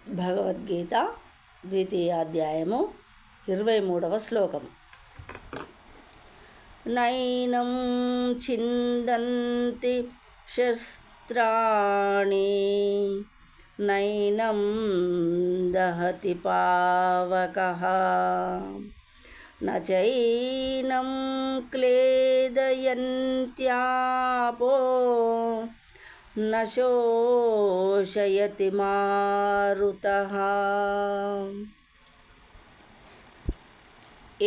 భగవద్గీత ద్వితీయాధ్యాయము 23వ శ్లోకం. నైనం ఛిందంతి శస్త్రాణి నైనం దహతి పావకః నచైనం క్లేదయంత్యాపో న శోషయతి మారుతః.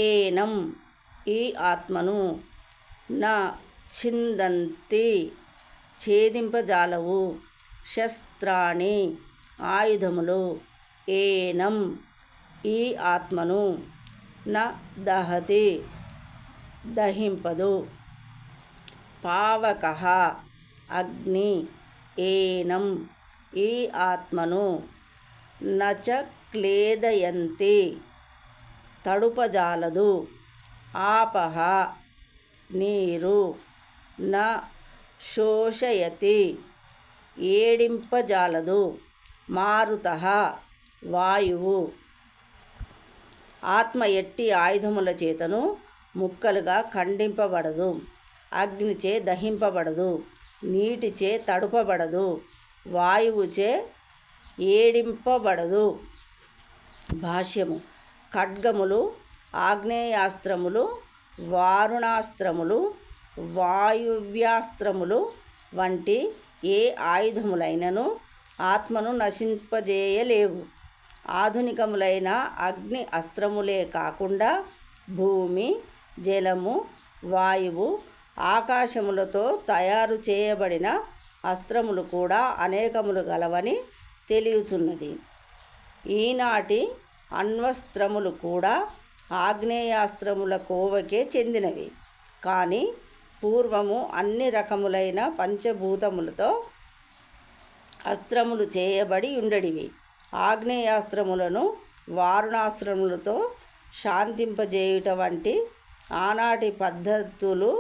ఏనం ఈ ఆత్మను నా ఛిందంతి ఛేదింపజాలవు శస్త్రాణి ఆయుధములు ఏనం ఈ ఆత్మను న దహతి దహింపదు పావకః అగ్ని ఏనం ఈ ఆత్మను నచ క్లేదయంతి తడుపజాలదు ఆపహ నీరు న శోషయతి ఏడింపజాలదు మారుతః వాయువు. ఆత్మ ఎట్టి ఆయుధముల చేతను ముక్కలుగా ఖండింపబడదు, అగ్నిచే దహింపబడదు, నీటిచే తడుపబడదు, వాయువుచే ఏడింపబడదు. భాష్యము. ఖడ్గములు, ఆగ్నేయాస్త్రములు, వారుణాస్త్రములు, వాయువ్యాస్త్రములు వంటి ఏ ఆయుధములైనను ఆత్మను నశింపజేయలేవు. ఆధునికములైన అగ్ని అస్త్రములే కాకుండా భూమి, జలము, వాయువు, ఆకాశములతో తయారు చేయబడిన అస్త్రములు కూడా అనేకములు గలవని తెలియుచున్నది. ఈనాటి అణ్వస్త్రములు కూడా ఆగ్నేయాస్త్రముల కోవకే చెందినవి. కానీ పూర్వము అన్ని రకములైన పంచభూతములతో అస్త్రములు చేయబడి ఉండడివి. ఆగ్నేయాస్త్రములను వారుణాస్త్రములతో శాంతింపజేయుట వంటి ఆనాటి పద్ధతులు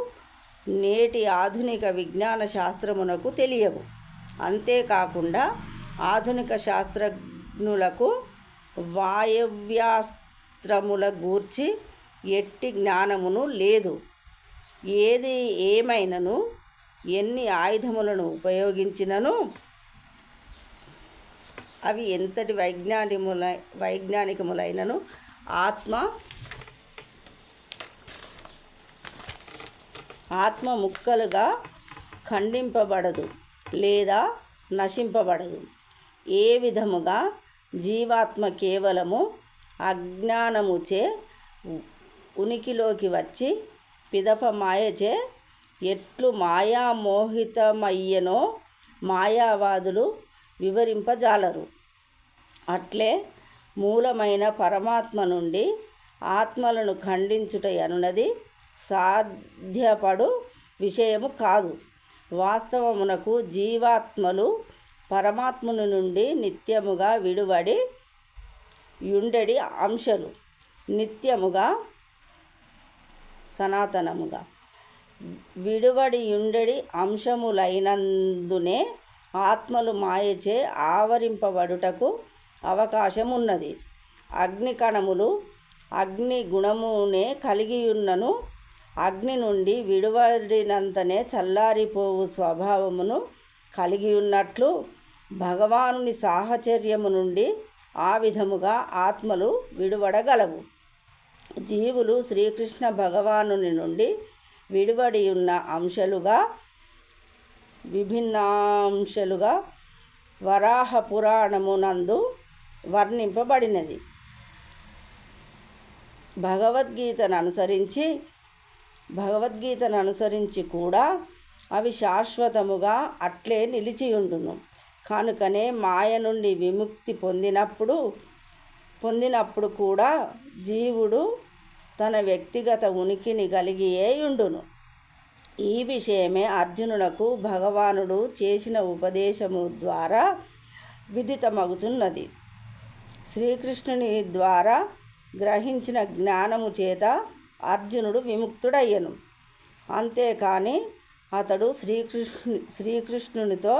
నేటి ఆధునిక విజ్ఞాన శాస్త్రమునకు తెలియవు. అంతేకాకుండా ఆధునిక శాస్త్రజ్ఞులకు వాయవ్యాస్త్రముల గూర్చి ఎట్టి జ్ఞానమును లేదు. ఏది ఏమైనను ఎన్ని ఆయుధములను ఉపయోగించినను అవి ఎంతటి వైజ్ఞానికములైనను ఆత్మ ముక్కలుగా ఖండింపబడదు లేదా నశింపబడదు. ఏ విధముగా జీవాత్మ కేవలము అజ్ఞానముచే ఉనికిలోకి వచ్చి పిదప మాయచే ఎట్లు మాయామోహితమయ్యనో మాయావాదులు వివరింపజాలరు. అట్లే మూలమైన పరమాత్మ నుండి ఆత్మలను ఖండించుట అనున్నది సాధ్యపడు విషయము కాదు. వాస్తవమునకు జీవాత్మలు పరమాత్మను నుండి నిత్యముగా విడువడి యుండెడి అంశలు. నిత్యముగా సనాతనముగా విడువడి యుండెడి అంశములైనందునే ఆత్మలు మాయచే ఆవరింపబడుటకు అవకాశం ఉన్నది. అగ్ని కణములు అగ్ని గుణమునే కలిగియున్నను అగ్ని నుండి విడువడినంతనే చల్లారిపోవు స్వభావమును కలిగి ఉన్నట్లు భగవానుని సాహచర్యము నుండి ఆ విధముగా ఆత్మలు విడువడగలవు. జీవులు శ్రీకృష్ణ భగవానుని నుండి విడువడి ఉన్న అంశలుగా విభిన్నాంశలుగా వరాహ పురాణమునందు వర్ణింపబడినది. భగవద్గీతను అనుసరించి కూడా అవి శాశ్వతముగా అట్లే నిలిచియుండును. కనుకనే మాయ నుండి విముక్తి పొందినప్పుడు కూడా జీవుడు తన వ్యక్తిగత ఉనికిని కలిగియే యుండును. ఈ విషయమే అర్జునునకు భగవానుడు చేసిన ఉపదేశము ద్వారా విదితమగుచున్నది. శ్రీకృష్ణుని ద్వారా గ్రహించిన జ్ఞానము చేత అర్జునుడు విముక్తుడయ్యను. అంతేకాని అతడు శ్రీకృష్ణునితో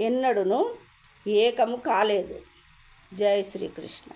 ఎన్నడూను ఏకము కాలేదు. జై శ్రీకృష్ణ.